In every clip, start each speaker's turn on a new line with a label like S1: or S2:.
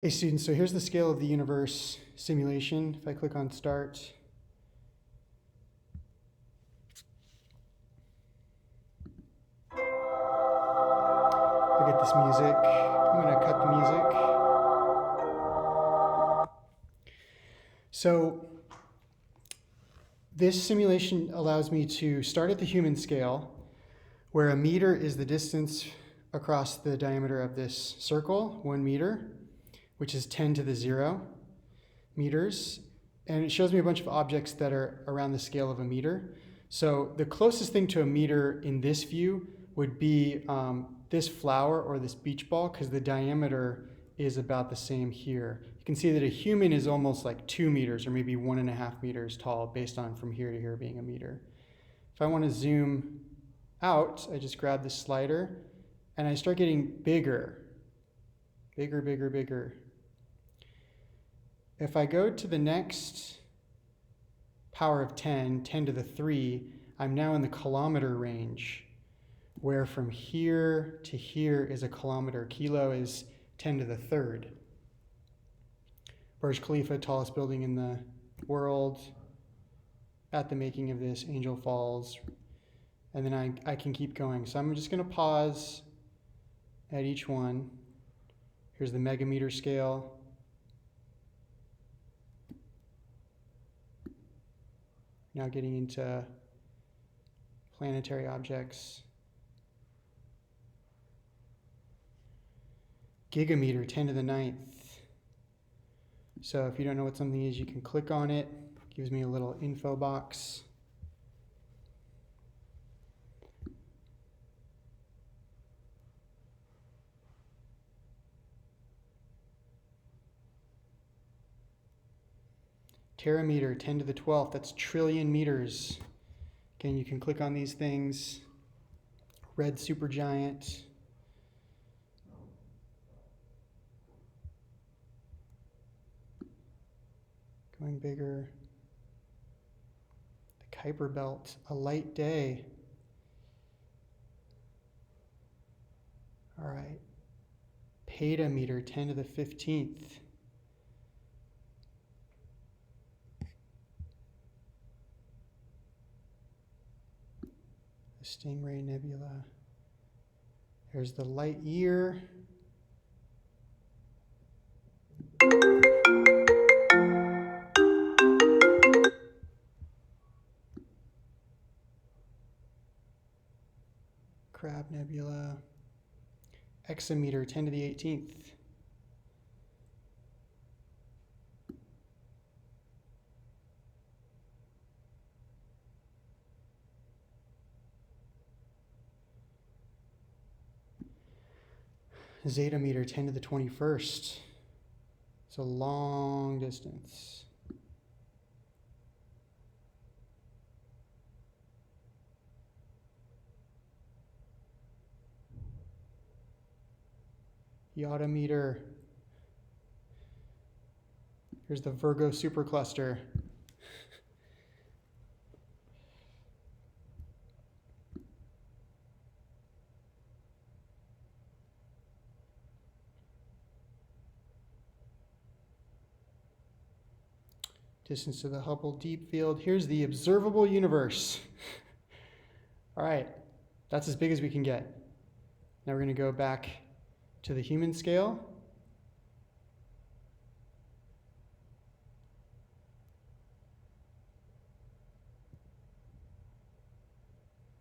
S1: Hey students, so here's the scale of the universe simulation. If I click on start, I get this music. I'm going to cut the music. So this simulation allows me to start at the human scale, where a meter is the distance across the diameter of this circle, 1 meter, which is 10 to the 0 meters. And it shows me a bunch of objects that are around the scale of a meter. So the closest thing to a meter in this view would be this flower or this beach ball, because the diameter is about the same here. You can see that a human is almost like 2 meters or maybe 1.5 meters tall based on from here to here being a meter. If I want to zoom out, I just grab this slider and I start getting bigger. Bigger. If I go to the next power of 10, 10 to the 3, I'm now in the kilometer range, where from here to here is a kilometer. Kilo is 10 to the 3rd. Burj Khalifa, tallest building in the world. At the making of this, Angel Falls. And then I can keep going. So I'm just going to pause at each one. Here's the megameter scale. Now getting into planetary objects. Gigameter, 10 to the 9th. So if you don't know what something is, you can click on it. It gives me a little info box. Terameter, 10 to the 12th, that's trillion meters. Again, you can click on these things. Red supergiant. Going bigger. The Kuiper Belt, a light day. All right. Petameter, 10 to the 15th. Stingray Nebula. There's the light year. Crab Nebula. Exometer, 10 to the 18th. Zeta meter, 10 to the 21st. It's a long distance. Iota meter. Here's the Virgo supercluster. Distance to the Hubble Deep Field. Here's the observable universe. All right, that's as big as we can get. Now we're going to go back to the human scale.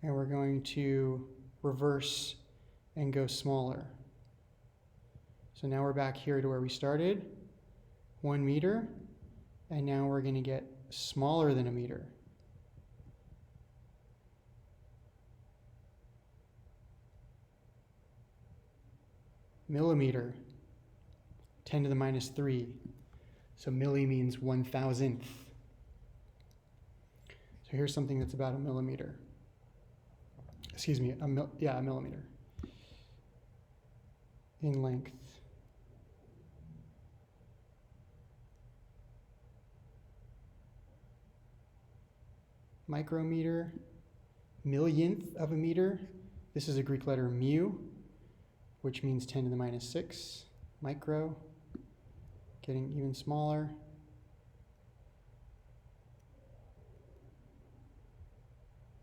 S1: And we're going to reverse and go smaller. So now we're back here to where we started, 1 meter. And now we're going to get smaller than a meter. Millimeter, 10 to the minus 3. So milli means 1,000th. So here's something that's about a millimeter. Excuse me, a millimeter in length. Micrometer, millionth of a meter. This is a Greek letter mu, which means 10 to the minus 6. Micro. getting even smaller.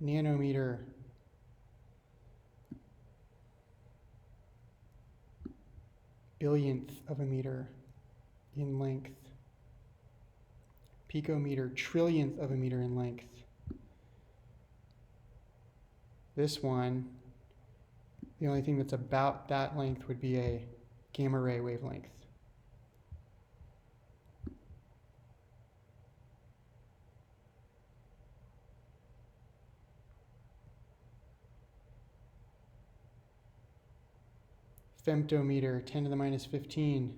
S1: Nanometer. Billionth of a meter in length. Picometer, trillionth of a meter in length. This one, the only thing that's about that length would be a gamma ray wavelength. Femtometer, 10 to the minus 15.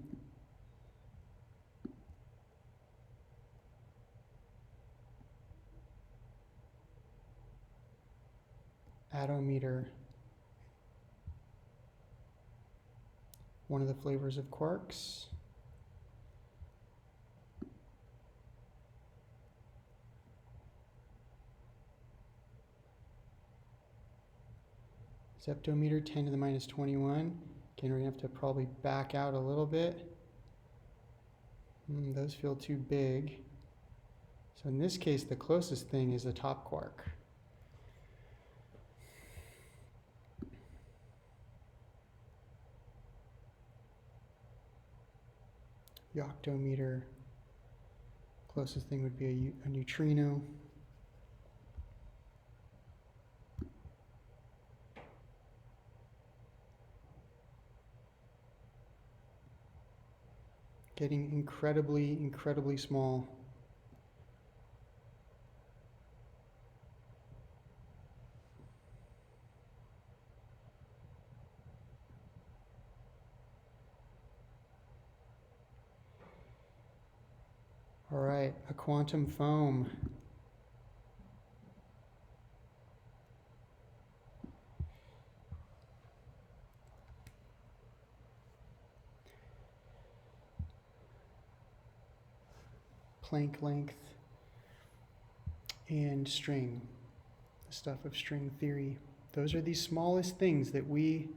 S1: Atometer, one of the flavors of quarks. Septometer, 10 to the minus 21. Again, we're going to have to probably back out a little bit. Those feel too big. So in this case, the closest thing is a top quark. Yoctometer, closest thing would be a neutrino. Getting incredibly, incredibly small. All right, a quantum foam. Planck length and string, the stuff of string theory. Those are the smallest things that we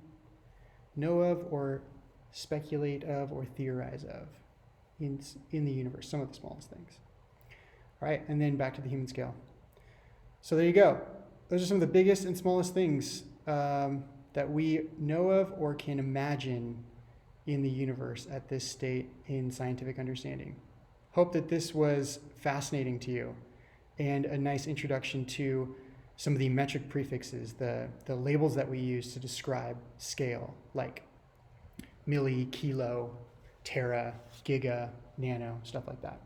S1: know of or speculate of or theorize of in the universe, some of the smallest things. All right, and then back to the human scale. So there you go. Those are some of the biggest and smallest things that we know of or can imagine in the universe at this state in scientific understanding. Hope that this was fascinating to you and a nice introduction to some of the metric prefixes, the labels that we use to describe scale, like milli, kilo, tera, giga, nano, stuff like that.